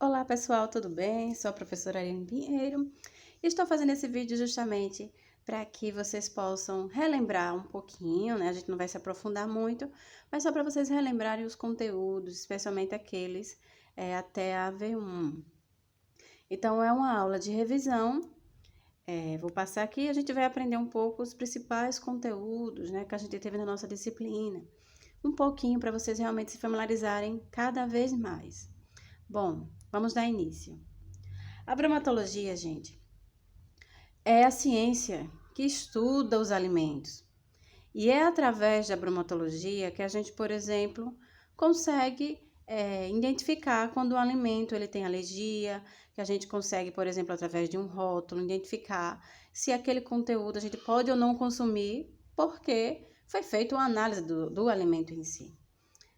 Olá pessoal, tudo bem? Sou a professora Aline Pinheiro e estou fazendo esse vídeo justamente para que vocês possam relembrar um pouquinho, né? A gente não vai se aprofundar muito, mas só para vocês relembrarem os conteúdos, especialmente aqueles até a V1. Então, é uma aula de revisão. Vou passar aqui e a gente vai aprender um pouco os principais conteúdos, né, que a gente teve na nossa disciplina. Um pouquinho para vocês realmente se familiarizarem cada vez mais. Bom, vamos dar início. A bromatologia, gente, é a ciência que estuda os alimentos. E é através da bromatologia que a gente, por exemplo, consegue identificar quando o alimento ele tem alergia, que a gente consegue, por exemplo, através de um rótulo, identificar se aquele conteúdo a gente pode ou não consumir, porque foi feita uma análise do alimento em si.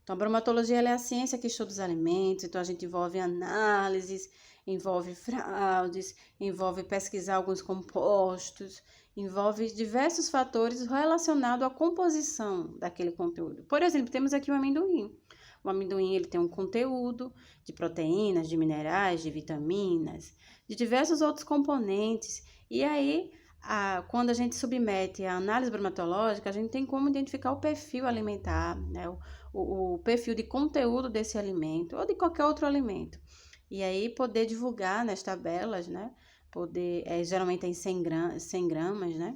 Então, a bromatologia ela é a ciência que estuda os alimentos, então a gente envolve análises, envolve fraudes, envolve pesquisar alguns compostos, envolve diversos fatores relacionados à composição daquele conteúdo. Por exemplo, temos aqui o amendoim. O amendoim ele tem um conteúdo de proteínas, de minerais, de vitaminas, de diversos outros componentes. E aí, quando a gente submete a análise bromatológica, a gente tem como identificar o perfil alimentar, né? O perfil de conteúdo desse alimento ou de qualquer outro alimento. E aí poder divulgar nas tabelas, né? Geralmente tem 100 gramas, né?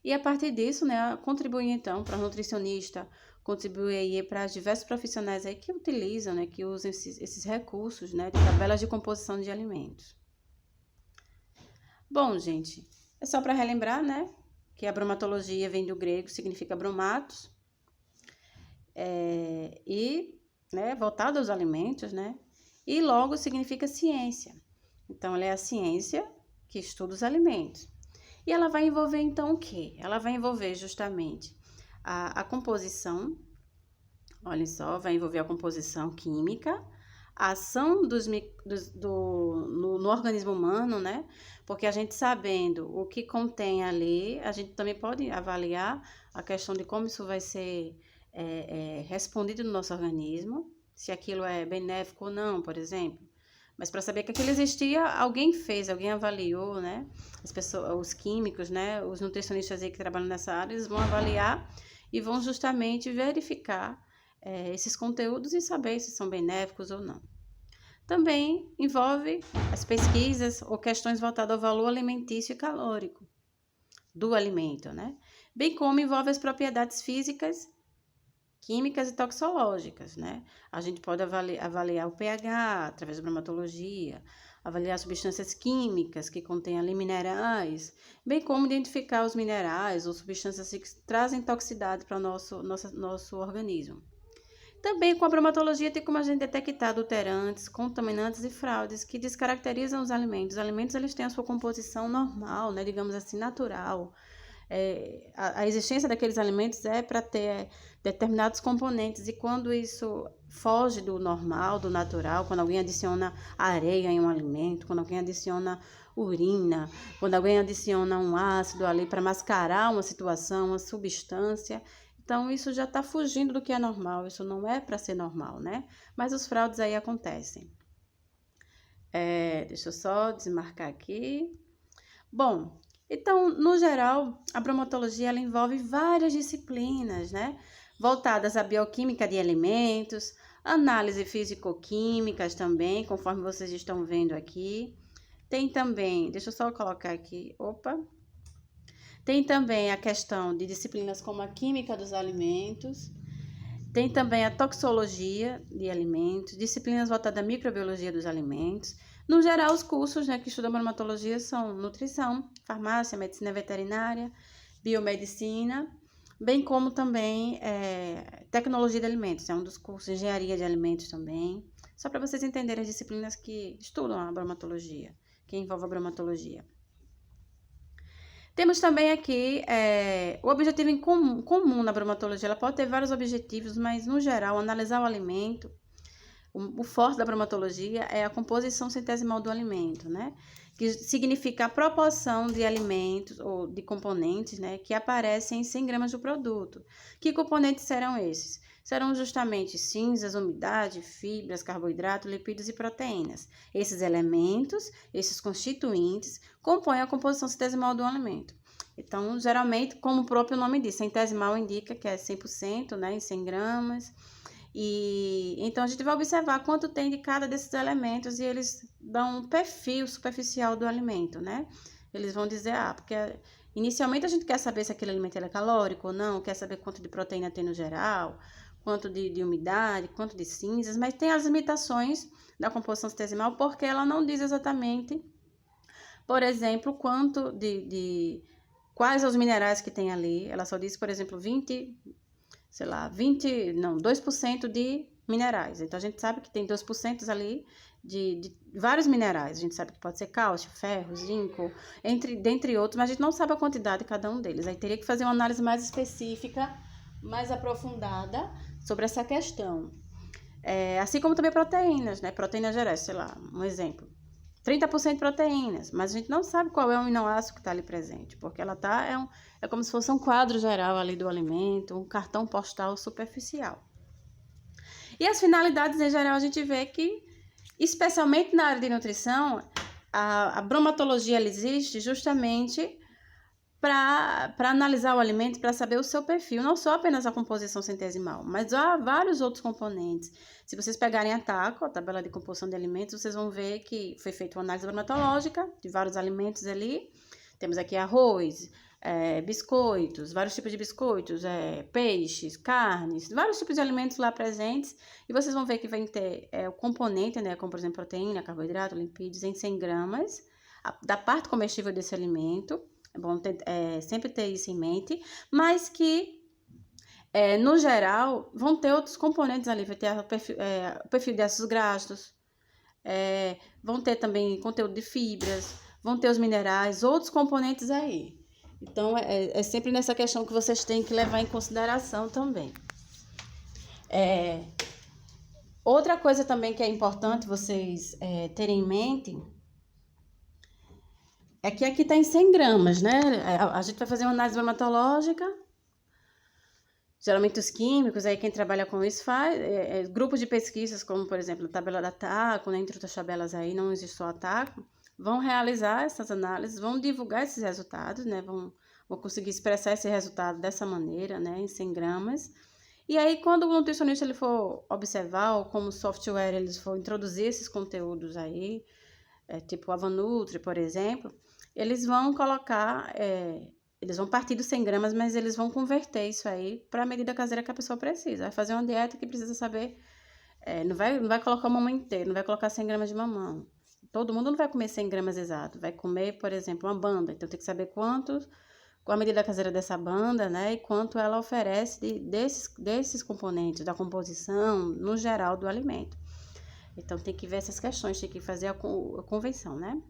E a partir disso, né, contribuir então para o nutricionista, contribuir aí para diversos profissionais aí que utilizam, né, que usam esses recursos, né, de tabelas de composição de alimentos. Bom, gente, é só para relembrar, né, que a bromatologia vem do grego, significa bromatos, né, voltado aos alimentos, né, e logo significa ciência. Então, ela é a ciência que estuda os alimentos. E ela vai envolver, então, o quê? Ela vai envolver justamente a composição, olha só, vai envolver a composição química, a ação no organismo humano, né? Porque a gente sabendo o que contém ali, a gente também pode avaliar a questão de como isso vai ser respondido no nosso organismo, se aquilo é benéfico ou não, por exemplo. Mas para saber que aquilo existia, alguém fez, alguém avaliou, né? As pessoas, os químicos, né? Os nutricionistas aí que trabalham nessa área, eles vão avaliar e vão justamente verificar esses conteúdos e saber se são benéficos ou não. Também envolve as pesquisas ou questões voltadas ao valor alimentício e calórico do alimento, né? Bem como envolve as propriedades físicas, químicas e toxológicas, né? A gente pode avaliar o pH através da bromatologia, avaliar substâncias químicas que contêm ali minerais, bem como identificar os minerais ou substâncias que trazem toxicidade para o nosso organismo. Também com a bromatologia tem como a gente detectar adulterantes, contaminantes e fraudes que descaracterizam os alimentos. Os alimentos eles têm a sua composição normal, né? Digamos assim, natural. A existência daqueles alimentos é para ter determinados componentes, e quando isso foge do normal, do natural, quando alguém adiciona areia em um alimento, quando alguém adiciona urina, quando alguém adiciona um ácido ali para mascarar uma situação, uma substância, então isso já está fugindo do que é normal, isso não é para ser normal, né? Mas os fraudes aí acontecem. Deixa eu só desmarcar aqui. Bom, então, no geral, a bromatologia ela envolve várias disciplinas, né? Voltadas à bioquímica de alimentos, análise físico-químicas também, conforme vocês estão vendo aqui. Tem também, deixa eu só colocar aqui, Tem também a questão de disciplinas como a química dos alimentos, tem também a toxologia de alimentos, disciplinas voltadas à microbiologia dos alimentos. No geral, os cursos, né, que estudam bromatologia são nutrição, farmácia, medicina veterinária, biomedicina, bem como também tecnologia de alimentos, é um dos cursos, engenharia de alimentos também. Só para vocês entenderem as disciplinas que estudam a bromatologia, que envolve a bromatologia. Temos também aqui o objetivo em comum na bromatologia. Ela pode ter vários objetivos, mas, no geral, analisar o alimento. O forte da bromatologia é a composição centesimal do alimento, né? Que significa a proporção de alimentos ou de componentes, né, que aparecem em 100 gramas do produto. Que componentes serão esses? serão justamente cinzas, umidade, fibras, carboidrato, lipídios e proteínas. Esses elementos, esses constituintes, compõem a composição centesimal do alimento. Então, geralmente, como o próprio nome diz, centesimal indica que é 100%, né, em 100 gramas. E então, a gente vai observar quanto tem de cada desses elementos e eles dão um perfil superficial do alimento, né? Eles vão dizer, porque inicialmente a gente quer saber se aquele alimento é calórico ou não, quer saber quanto de proteína tem no geral, quanto de umidade, quanto de cinzas, mas tem as limitações da composição centesimal porque ela não diz exatamente, por exemplo, quanto quais os minerais que tem ali. Ela só diz, por exemplo, 2% de minerais. Então, a gente sabe que tem 2% ali de vários minerais. A gente sabe que pode ser cálcio, ferro, zinco, dentre outros, mas a gente não sabe a quantidade de cada um deles. Aí teria que fazer uma análise mais específica, mais aprofundada sobre essa questão. Assim como também proteínas, né? Proteínas gerais, sei lá, um exemplo. 30% de proteínas, mas a gente não sabe qual é o aminoácido que está ali presente, porque ela é como se fosse um quadro geral ali do alimento, um cartão postal superficial. E as finalidades, em geral, a gente vê que, especialmente na área de nutrição, a bromatologia ela existe justamente para analisar o alimento, para saber o seu perfil, não só apenas a composição centesimal, mas há vários outros componentes. Se vocês pegarem a TACO, a tabela de composição de alimentos, vocês vão ver que foi feita uma análise bromatológica de vários alimentos ali. Temos aqui arroz, biscoitos, vários tipos de biscoitos, peixes, carnes, vários tipos de alimentos lá presentes. E vocês vão ver que vai ter o componente, né, como por exemplo proteína, carboidrato, lipídios em 100 gramas da parte comestível desse alimento. É bom sempre ter isso em mente, mas que, no geral, vão ter outros componentes ali, vai ter o perfil de ácidos graxos, vão ter também conteúdo de fibras, vão ter os minerais, outros componentes aí. Então, é sempre nessa questão que vocês têm que levar em consideração também. Outra coisa também que é importante vocês terem em mente é que aqui está em 100 gramas, né? A gente vai fazer uma análise bromatológica. Geralmente os químicos, aí quem trabalha com isso faz. Grupos de pesquisas, como por exemplo a tabela da TACO, né? Entre outras tabelas aí, não existe só a TACO, vão realizar essas análises, vão divulgar esses resultados, né? Vão conseguir expressar esse resultado dessa maneira, né? Em 100 gramas. E aí, quando o nutricionista ele for observar, ou como software eles for introduzir esses conteúdos aí, tipo a Vanutri, por exemplo, eles vão colocar, eles vão partir dos 100 gramas, mas eles vão converter isso aí para a medida caseira que a pessoa precisa. Vai fazer uma dieta que precisa saber, não vai colocar o mamão inteiro, não vai colocar 100 gramas de mamão. Todo mundo não vai comer 100 gramas exato, vai comer, por exemplo, uma banda. Então, tem que saber qual a medida caseira dessa banda, né? E quanto ela oferece desses componentes, da composição, no geral, do alimento. Então, tem que ver essas questões, tem que fazer a convenção, né?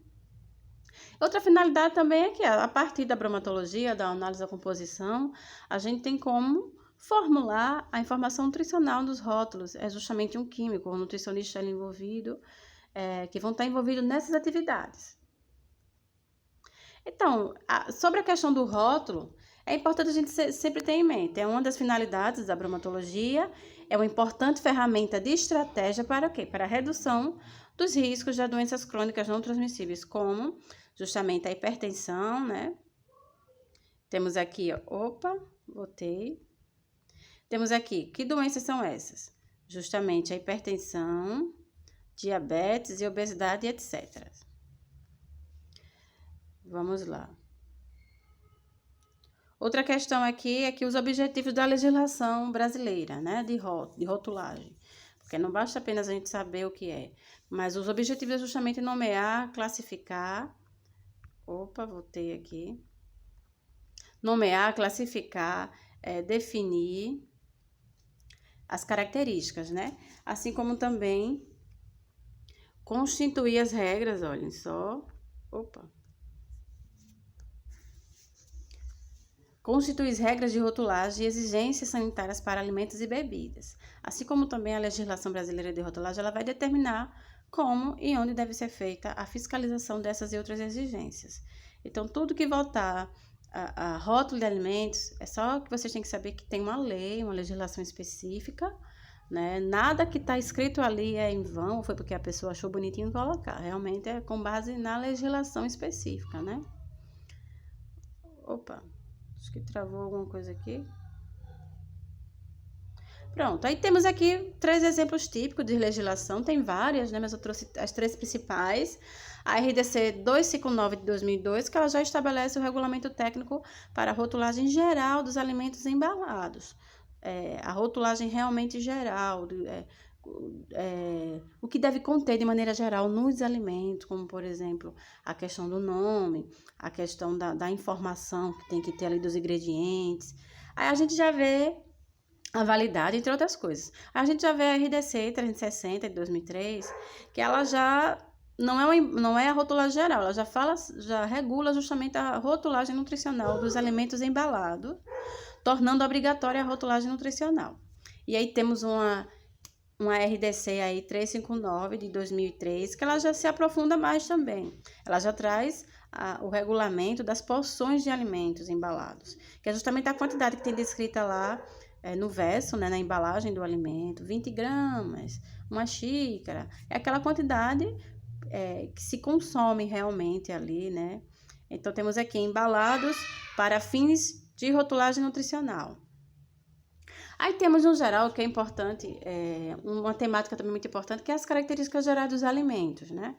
Outra finalidade também é que, a partir da bromatologia, da análise da composição, a gente tem como formular a informação nutricional dos rótulos. É justamente um químico, um nutricionista envolvido, que vão estar envolvidos nessas atividades. Então, sobre a questão do rótulo, é importante a gente sempre ter em mente. É uma das finalidades da bromatologia, é uma importante ferramenta de estratégia para quê? Para a redução dos riscos de doenças crônicas não transmissíveis, como justamente a hipertensão, né? Temos aqui, botei. Temos aqui, que doenças são essas? Justamente a hipertensão, diabetes e obesidade, etc. Vamos lá. Outra questão aqui é que os objetivos da legislação brasileira, né, de rotulagem, porque não basta apenas a gente saber o que é, mas os objetivos é justamente nomear, classificar, voltei aqui, nomear, classificar, definir as características, né, assim como também constituir as regras, olhem só, constitui regras de rotulagem e exigências sanitárias para alimentos e bebidas. Assim como também a legislação brasileira de rotulagem, ela vai determinar como e onde deve ser feita a fiscalização dessas e outras exigências. Então, tudo que voltar a rótulo de alimentos, é só que vocês têm que saber que tem uma lei, uma legislação específica, né? Nada que está escrito ali é em vão, foi porque a pessoa achou bonitinho colocar. Realmente é com base na legislação específica, né? Opa, acho que travou alguma coisa aqui. Pronto, aí temos aqui 3 exemplos típicos de legislação, tem várias, né, mas eu trouxe as 3 principais. A RDC 259 de 2002, que ela já estabelece o regulamento técnico para a rotulagem geral dos alimentos embalados. A rotulagem realmente geral, o que deve conter de maneira geral nos alimentos, como, por exemplo, a questão do nome, a questão da informação que tem que ter ali dos ingredientes. Aí a gente já vê a validade, entre outras coisas. A gente já vê a RDC 360 de 2003, que ela já não é a rotulagem geral, ela já regula justamente a rotulagem nutricional dos alimentos embalados, tornando obrigatória a rotulagem nutricional. E aí temos uma RDC aí 359 de 2003, que ela já se aprofunda mais também. Ela já traz o regulamento das porções de alimentos embalados, que é justamente a quantidade que tem descrita lá no verso, né, na embalagem do alimento, 20 gramas, uma xícara, é aquela quantidade que se consome realmente ali, né? Então, temos aqui embalados para fins de rotulagem nutricional. Aí temos, no geral, o que é importante, uma temática também muito importante, que é as características gerais dos alimentos, né?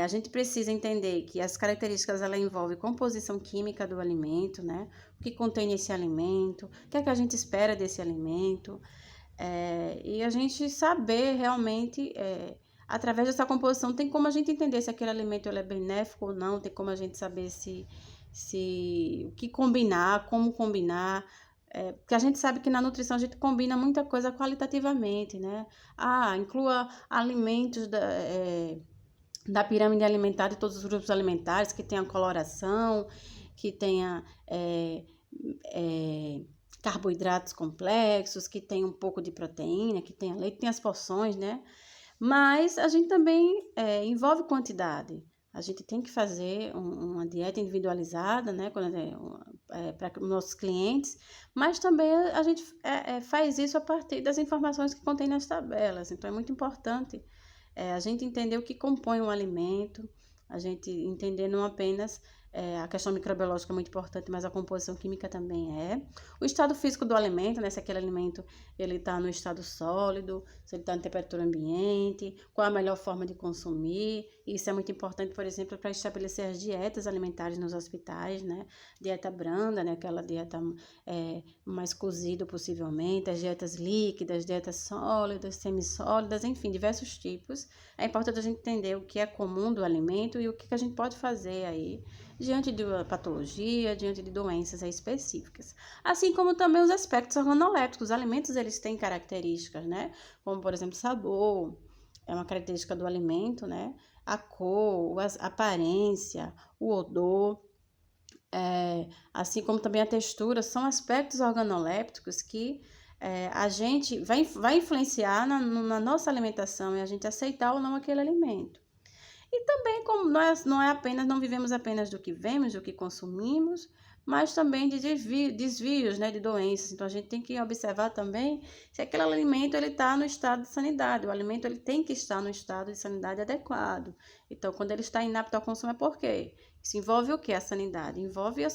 A gente precisa entender que as características, ela envolvem composição química do alimento, né? O que contém nesse alimento, o que é que a gente espera desse alimento, e a gente saber realmente, através dessa composição, tem como a gente entender se aquele alimento ele é benéfico ou não, tem como a gente saber o que combinar, como combinar, porque a gente sabe que na nutrição a gente combina muita coisa qualitativamente, né? Inclua alimentos da pirâmide alimentar de todos os grupos alimentares, que tenha coloração, que tenha carboidratos complexos, que tenha um pouco de proteína, que tenha leite, tem as porções, né? Mas a gente também envolve quantidade. A gente tem que fazer uma dieta individualizada, né, para os nossos clientes, mas também a gente faz isso a partir das informações que contém nas tabelas. Então, é muito importante a gente entender o que compõe um alimento, a gente entender não apenas a questão microbiológica é muito importante, mas a composição química também é. O estado físico do alimento, né? Se aquele alimento ele está no estado sólido, se ele está em temperatura ambiente, qual a melhor forma de consumir. Isso é muito importante, por exemplo, para estabelecer as dietas alimentares nos hospitais, né? Dieta branda, né? Aquela dieta mais cozida possivelmente, as dietas líquidas, dietas sólidas, semissólidas, enfim, diversos tipos. É importante a gente entender o que é comum do alimento e o que a gente pode fazer aí diante de uma patologia, diante de doenças específicas. Assim como também os aspectos organolépticos. Os alimentos, eles têm características, né? Como, por exemplo, sabor, é uma característica do alimento, né? A cor, a aparência, o odor, assim como também a textura, são aspectos organolépticos que a gente vai influenciar na nossa alimentação e a gente aceitar ou não aquele alimento. E também, como não vivemos apenas do que vemos, do que consumimos, mas também de desvios, né, de doenças. Então, a gente tem que observar também se aquele alimento está no estado de sanidade. O alimento ele tem que estar no estado de sanidade adequado. Então, quando ele está inapto ao consumo, é por quê? Isso envolve o quê? A sanidade. Envolve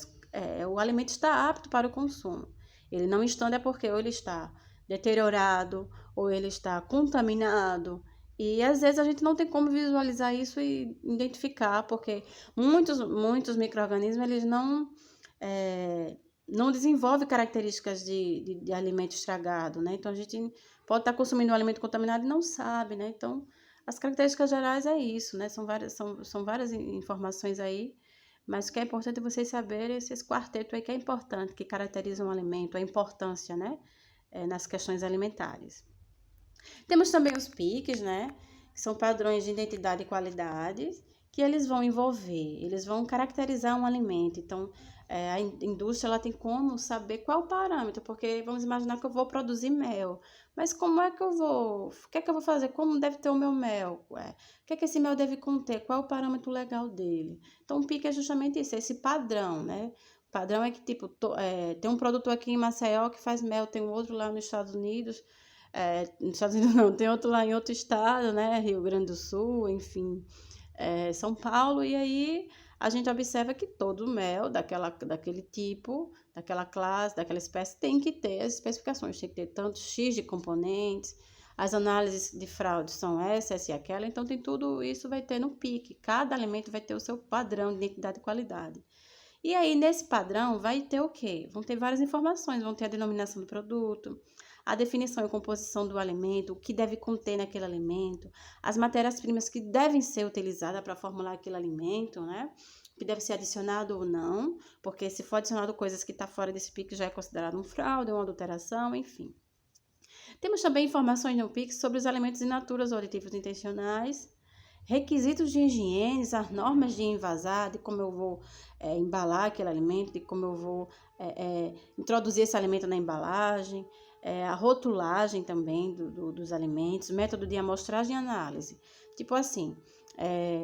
o alimento está apto para o consumo. Ele não estando é porque ou ele está deteriorado, ou ele está contaminado. E às vezes a gente não tem como visualizar isso e identificar, porque muitos micro-organismos eles não desenvolvem características de alimento estragado, né? Então a gente pode estar consumindo um alimento contaminado e não sabe, né? Então as características gerais é isso, né? São várias informações aí, mas o que é importante vocês saberem esse quarteto aí que é importante, que caracteriza um alimento, a importância, né? Nas questões alimentares. Temos também os PICs, né? Que são padrões de identidade e qualidade, que eles vão eles vão caracterizar um alimento. Então, a indústria ela tem como saber qual o parâmetro, porque vamos imaginar que eu vou produzir mel, mas como é que o que é que eu vou fazer? Como deve ter o meu mel? O que é que esse mel deve conter? Qual é o parâmetro legal dele? Então, o PIC é justamente isso, é esse padrão, né? Padrão é que, tipo, tem um produtor aqui em Maceió que faz mel, tem um outro lá nos Estados Unidos, nos Estados Unidos não, tem outro lá em outro estado, né? Rio Grande do Sul, enfim, São Paulo, e aí a gente observa que todo mel daquele tipo, daquela classe, daquela espécie, tem que ter as especificações, tem que ter tanto X de componentes, as análises de fraude são essa e aquela, então tem tudo isso vai ter no PIC, cada alimento vai ter o seu padrão de identidade e qualidade. E aí, nesse padrão, vai ter o quê? Vão ter várias informações, vão ter a denominação do produto, a definição e composição do alimento, o que deve conter naquele alimento, as matérias-primas que devem ser utilizadas para formular aquele alimento, né? Que deve ser adicionado ou não, porque se for adicionado coisas que estão fora desse PIC já é considerado um fraude, uma adulteração, enfim. Temos também informações no PIC sobre os alimentos in natura ou aditivos intencionais, requisitos de higiene, as normas de envasar, de como eu vou embalar aquele alimento, de como eu vou introduzir esse alimento na embalagem, a rotulagem também dos alimentos, método de amostragem e análise. Tipo assim,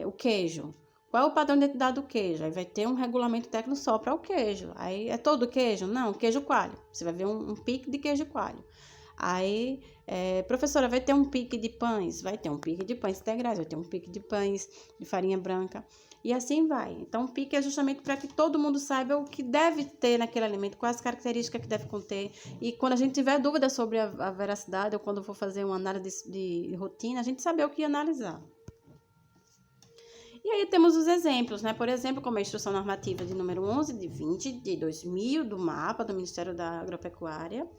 o queijo. Qual é o padrão de identidade do queijo? Aí vai ter um regulamento técnico só para o queijo. Aí é todo queijo? Não, queijo coalho. Você vai ver um pique de queijo coalho. Aí, professora, vai ter um pique de pães? Vai ter um pique de pães integrais, vai ter um pique de pães de farinha branca. E assim vai. Então, o pique é justamente para que todo mundo saiba o que deve ter naquele alimento, quais as características que deve conter. E quando a gente tiver dúvida sobre a veracidade, ou quando for fazer uma análise de rotina, a gente saber o que analisar. E aí temos os exemplos, né? Por exemplo, como a Instrução Normativa de número 11 de 20 de 2000, do MAPA, do Ministério da Agropecuária,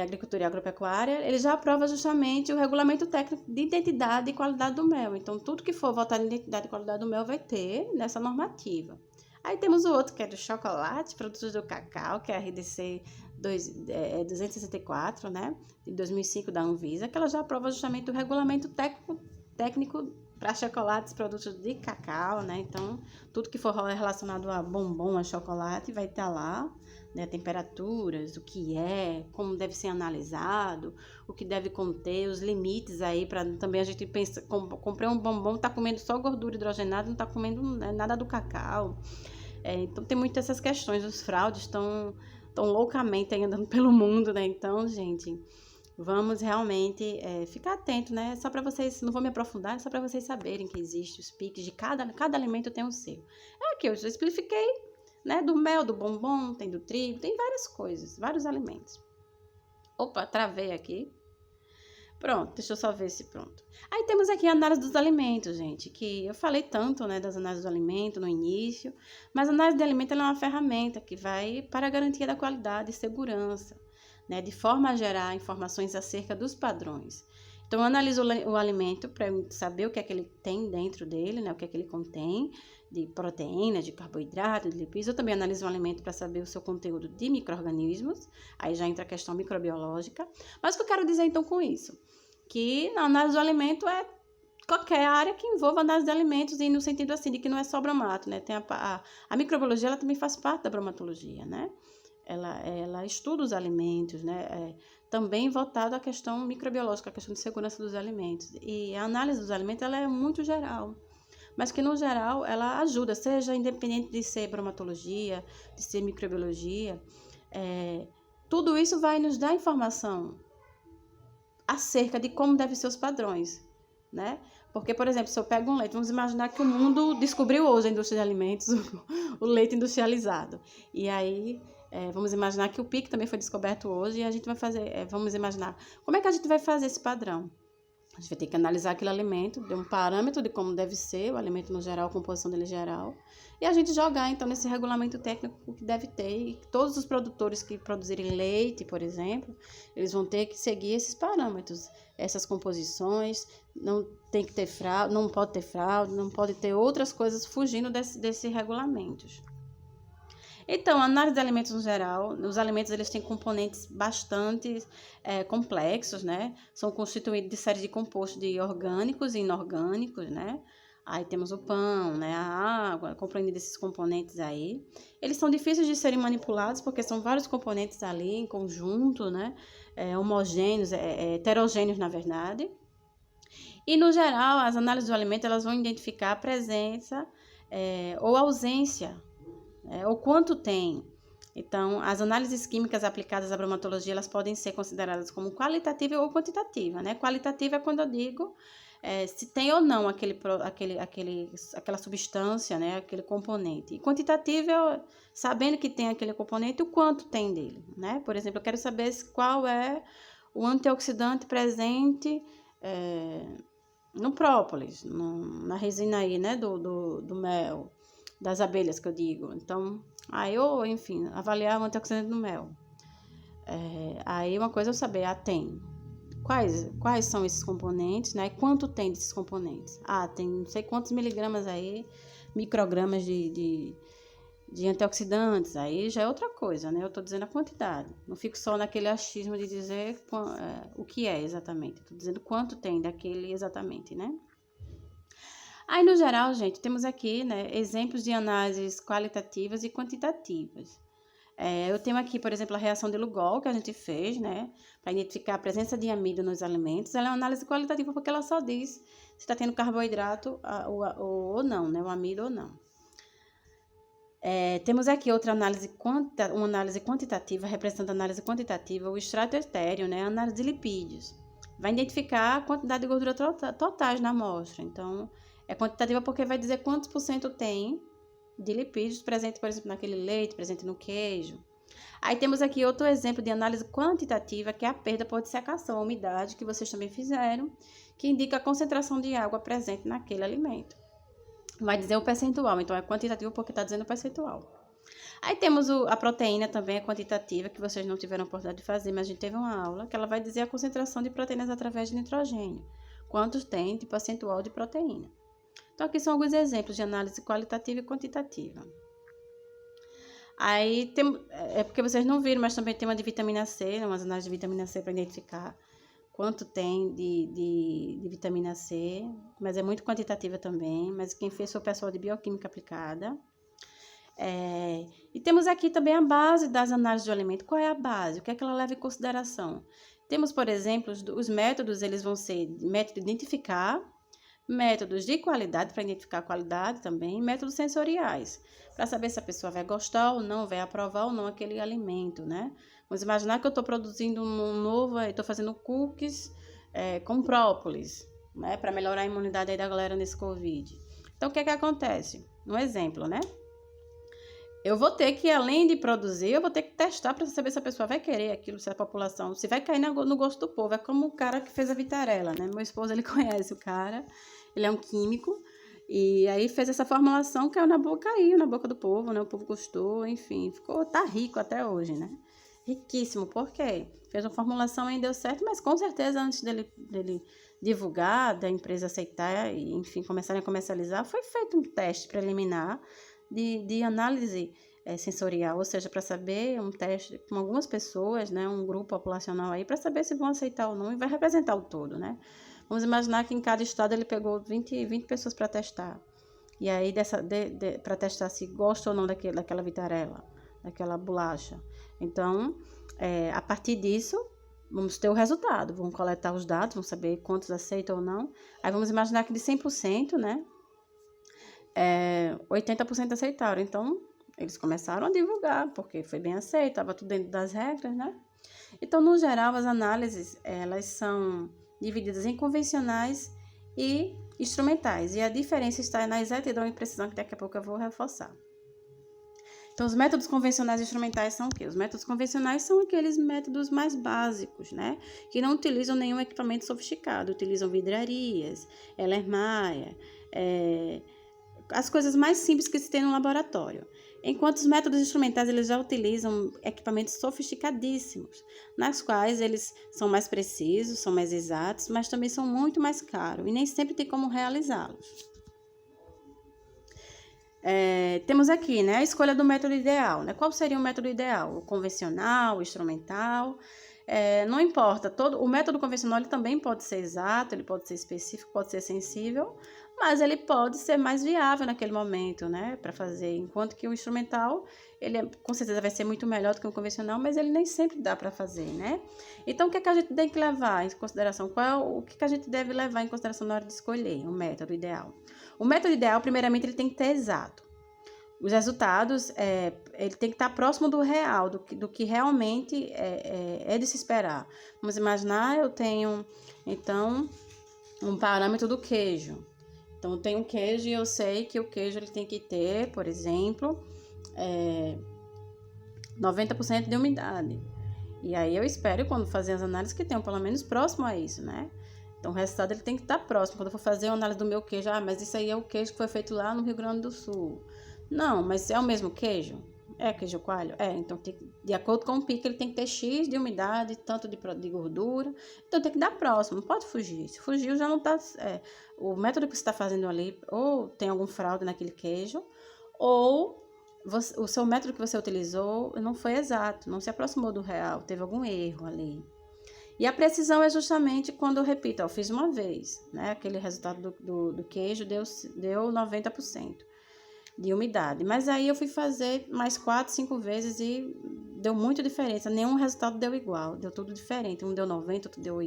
Agricultura e Agropecuária, ele já aprova justamente o regulamento técnico de identidade e qualidade do mel. Então, tudo que for voltado em identidade e qualidade do mel vai ter nessa normativa. Aí temos o outro, que é do chocolate, produtos do cacau, que é a RDC 264, né, de 2005 da Anvisa, que ela já aprova justamente o regulamento técnico para chocolates, produtos de cacau, né? Então, tudo que for relacionado a bombom, a chocolate, vai estar lá, né? Temperaturas, o que como deve ser analisado, o que deve conter, os limites aí, para também a gente pensa, comprei um bombom, tá comendo só gordura hidrogenada, não tá comendo nada do cacau. Então, tem muitas essas questões, os fraudes estão loucamente aí andando pelo mundo, né? Então, gente, vamos realmente ficar atento, né? Só para vocês, não vou me aprofundar, é só para vocês saberem que existe os piques de cada alimento tem o seu. Aqui eu já expliquei, né? Do mel, do bombom, tem do trigo, tem várias coisas, vários alimentos. Opa, travei aqui. Pronto, deixa eu só ver se pronto. Aí temos aqui a análise dos alimentos, gente, que eu falei tanto, né, das análises do alimento no início, mas a análise de alimento ela é uma ferramenta que vai para a garantia da qualidade e segurança, né, de forma a gerar informações acerca dos padrões. Então, eu analiso o alimento para saber o que é que ele tem dentro dele, né, o que é que ele contém de proteína, de carboidrato, de lipídios. Eu também analiso o alimento para saber o seu conteúdo de micro-organismos, aí já entra a questão microbiológica. Mas o que eu quero dizer, então, com isso? Que na análise do alimento é qualquer área que envolva análise de alimentos, e no sentido assim, de que não é só bromato, né? Tem a microbiologia, ela também faz parte da bromatologia, né? Ela estuda os alimentos, né? Também voltado à questão microbiológica, à questão de segurança dos alimentos. E a análise dos alimentos, ela é muito geral, mas que no geral ela ajuda, seja independente de ser bromatologia, de ser microbiologia, tudo isso vai nos dar informação acerca de como devem ser os padrões, né? Porque, por exemplo, se eu pego um leite, vamos imaginar que o mundo descobriu hoje a indústria de alimentos, o leite industrializado. E aí, vamos imaginar que o PIC também foi descoberto hoje e a gente vai fazer, vamos imaginar, como é que a gente vai fazer esse padrão? A gente vai ter que analisar aquele alimento, ter um parâmetro de como deve ser o alimento no geral, a composição dele geral, e a gente jogar, então, nesse regulamento técnico o que deve ter, e todos os produtores que produzirem leite, por exemplo, eles vão ter que seguir esses parâmetros, essas composições, não tem que ter fraude, não pode ter fraude, não pode ter outras coisas fugindo desses regulamentos. Então, a análise de alimentos no geral, os alimentos eles têm componentes bastante complexos, né? São constituídos de série de compostos de orgânicos e inorgânicos, né? Aí temos o pão, né? A água, compreendido esses componentes aí. Eles são difíceis de serem manipulados porque são vários componentes ali em conjunto, né? Homogêneos, heterogêneos, na verdade. E, no geral, as análises do alimento elas vão identificar a presença ou ausência ou quanto tem. Então, as análises químicas aplicadas à bromatologia, elas podem ser consideradas como qualitativa ou quantitativa, né? Qualitativa é quando eu digo se tem ou não aquela substância, né? Aquele componente. E quantitativa é sabendo que tem aquele componente, o quanto tem dele, né? Por exemplo, eu quero saber qual é o antioxidante presente no própolis, na resina aí, né? Do mel, das abelhas que eu digo. Então, enfim, avaliar o antioxidante no mel. Aí uma coisa é eu saber, tem. Quais são esses componentes, né? Quanto tem desses componentes? Tem não sei quantos miligramas aí, microgramas de antioxidantes, aí já é outra coisa, né? Eu tô dizendo a quantidade. Não fico só naquele achismo de dizer o que é exatamente. Tô dizendo quanto tem daquele exatamente, né? Aí, no geral, gente, temos aqui, né, exemplos de análises qualitativas e quantitativas. Eu tenho aqui, por exemplo, a reação de Lugol que a gente fez, né, para identificar a presença de amido nos alimentos. Ela é uma análise qualitativa porque ela só diz se está tendo carboidrato ou não, né, o amido ou não. Temos aqui outra análise, uma análise quantitativa, representando a análise quantitativa, o extrato etéreo, né, a análise de lipídios. Vai identificar a quantidade de gordura totais na amostra. Então, é quantitativa porque vai dizer quantos por cento tem de lipídios presente, por exemplo, naquele leite, presente no queijo. Aí temos aqui outro exemplo de análise quantitativa, que é a perda por dissecação, a umidade, que vocês também fizeram, que indica a concentração de água presente naquele alimento. Vai dizer o percentual, então é quantitativo porque está dizendo o percentual. Aí temos a proteína também, é quantitativa, que vocês não tiveram a oportunidade de fazer, mas a gente teve uma aula, que ela vai dizer a concentração de proteínas através de nitrogênio. Quantos tem de percentual de proteína. Então, aqui são alguns exemplos de análise qualitativa e quantitativa. Aí, porque vocês não viram, mas também tem uma de vitamina C, umas análises de vitamina C para identificar quanto tem de vitamina C, mas é muito quantitativa também, mas quem fez foi o pessoal de bioquímica aplicada. E temos aqui também a base das análises do alimento. Qual é a base? O que é que ela leva em consideração? Temos, por exemplo, os métodos, eles vão ser método de identificar, métodos de qualidade, para identificar a qualidade também, e métodos sensoriais, para saber se a pessoa vai gostar ou não, vai aprovar ou não aquele alimento, né? Vamos imaginar que eu estou produzindo estou fazendo cookies com própolis, né? Para melhorar a imunidade aí da galera nesse Covid. Então, o que é que acontece? Um exemplo, né? Eu vou ter que, além de produzir, eu vou ter que testar para saber se a pessoa vai querer aquilo, se a população, se vai cair no gosto do povo. É como o cara que fez a vitarella, né? Meu esposo, ele conhece o cara, ele é um químico, e aí fez essa formulação, caiu na boca do povo, né? O povo gostou, enfim, tá rico até hoje, né? Riquíssimo, por quê? Fez uma formulação e deu certo, mas com certeza antes dele divulgar, da empresa aceitar e, enfim, começarem a comercializar, foi feito um teste preliminar de análise sensorial, ou seja, para saber um teste com algumas pessoas, né, um grupo populacional aí, para saber se vão aceitar ou não e vai representar o todo, né? Vamos imaginar que em cada estado ele pegou 20 pessoas para testar. E aí, para testar se gosta ou não daquela vitarella, daquela bolacha. Então, a partir disso, vamos ter o resultado. Vamos coletar os dados, vamos saber quantos aceitam ou não. Aí, vamos imaginar que de 100%, né, 80% aceitaram. Então, eles começaram a divulgar, porque foi bem aceito, estava tudo dentro das regras, né? Então, no geral, as análises, elas são divididas em convencionais e instrumentais. E a diferença está na exatidão e precisão, que daqui a pouco eu vou reforçar. Então, os métodos convencionais e instrumentais são o quê? Os métodos convencionais são aqueles métodos mais básicos, né? Que não utilizam nenhum equipamento sofisticado, utilizam vidrarias, Erlenmeyer, as coisas mais simples que se tem no laboratório. Enquanto os métodos instrumentais, eles já utilizam equipamentos sofisticadíssimos, nas quais eles são mais precisos, são mais exatos, mas também são muito mais caros e nem sempre tem como realizá-los. Temos aqui, né, a escolha do método ideal, né? Qual seria o método ideal? O convencional, o instrumental? Não importa, o método convencional ele também pode ser exato, ele pode ser específico, pode ser sensível, mas ele pode ser mais viável naquele momento, né, para fazer, enquanto que o instrumental, ele com certeza vai ser muito melhor do que o convencional, mas ele nem sempre dá para fazer, né? Então, o que é que a gente tem que levar em consideração? O que a gente deve levar em consideração na hora de escolher o método ideal? O método ideal, primeiramente, ele tem que ter exato. os resultados, ele tem que estar próximo do real, do que realmente é de se esperar. Vamos imaginar, eu tenho, então, um parâmetro do queijo. Então, eu tenho um queijo e eu sei que o queijo ele tem que ter, por exemplo, 90% de umidade. E aí eu espero, quando fazer as análises, que tenham pelo menos próximo a isso, né? Então, o resultado ele tem que estar próximo. Quando eu for fazer a análise do meu queijo, mas isso aí é o queijo que foi feito lá no Rio Grande do Sul. Não, mas é o mesmo queijo? É queijo coalho? Então de acordo com o pico, ele tem que ter X de umidade, tanto de gordura. Então tem que dar próximo, não pode fugir. Se fugiu, já não tá. O método que você está fazendo ali, ou tem algum fraude naquele queijo, ou o seu método que você utilizou não foi exato, não se aproximou do real, teve algum erro ali. E a precisão é justamente quando eu repito, eu fiz uma vez, né? Aquele resultado do queijo deu 90% de umidade. Mas aí eu fui fazer mais 4, 5 vezes e deu muita diferença. Nenhum resultado deu igual, deu tudo diferente. Um deu 90, outro deu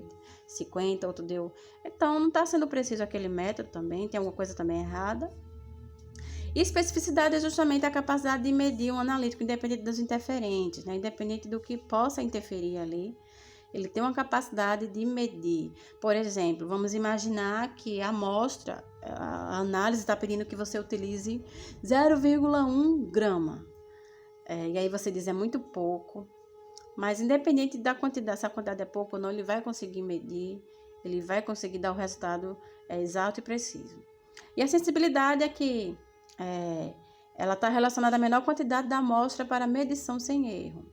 50, outro deu... Então, não está sendo preciso aquele método também, tem alguma coisa também errada. E especificidade é justamente a capacidade de medir um analítico, independente dos interferentes, né? Independente do que possa interferir ali. Ele tem uma capacidade de medir. Por exemplo, vamos imaginar que a amostra, a análise está pedindo que você utilize 0,1 grama. E aí você diz, é muito pouco. Mas independente da quantidade, se a quantidade é pouco ou não, ele vai conseguir medir, ele vai conseguir dar o resultado exato e preciso. E a sensibilidade é que ela está relacionada à menor quantidade da amostra para medição sem erro.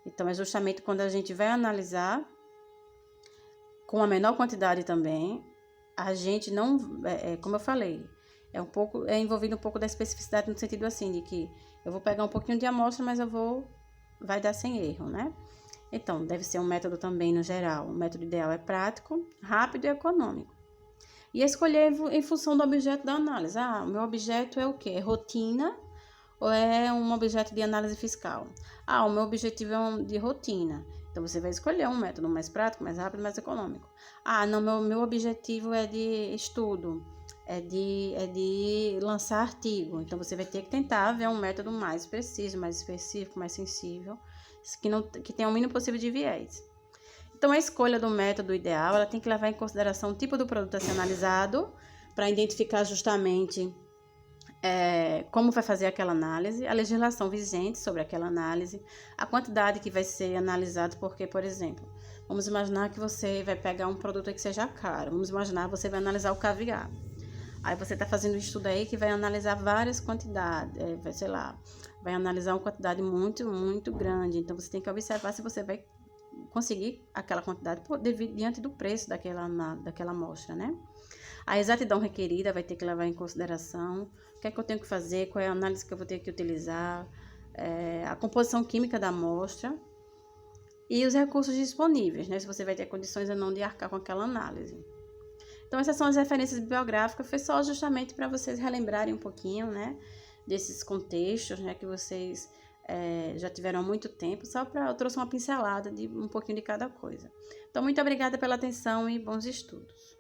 Então, é justamente quando a gente vai analisar com a menor quantidade também, a gente não, como eu falei, é envolvido um pouco da especificidade no sentido assim, de que eu vou pegar um pouquinho de amostra, mas vai dar sem erro, né? Então, deve ser um método também no geral. O método ideal é prático, rápido e econômico. E escolher em função do objeto da análise. O meu objeto é o quê? É rotina ou é um objeto de análise fiscal? O meu objetivo é de rotina. Então, você vai escolher um método mais prático, mais rápido, mais econômico. Não, meu objetivo é de estudo, é de lançar artigo. Então, você vai ter que tentar ver um método mais preciso, mais específico, mais sensível, que tenha o mínimo possível de viés. Então, a escolha do método ideal, ela tem que levar em consideração o tipo do produto a ser analisado, para identificar justamente como vai fazer aquela análise, a legislação vigente sobre aquela análise, a quantidade que vai ser analisado, porque, por exemplo, vamos imaginar que você vai pegar um produto que seja caro, vamos imaginar que você vai analisar o caviar. Aí você está fazendo um estudo aí que vai analisar várias quantidades, vai analisar uma quantidade muito, muito grande, então você tem que observar se você vai conseguir aquela quantidade diante do preço daquela amostra, né? A exatidão requerida vai ter que levar em consideração o que é que eu tenho que fazer, qual é a análise que eu vou ter que utilizar, a composição química da amostra e os recursos disponíveis, né? Se você vai ter condições ou não de arcar com aquela análise. Então, essas são as referências bibliográficas, foi só justamente para vocês relembrarem um pouquinho, né? Desses contextos, né? Que vocês já tiveram há muito tempo, eu trouxe uma pincelada de um pouquinho de cada coisa. Então, muito obrigada pela atenção e bons estudos.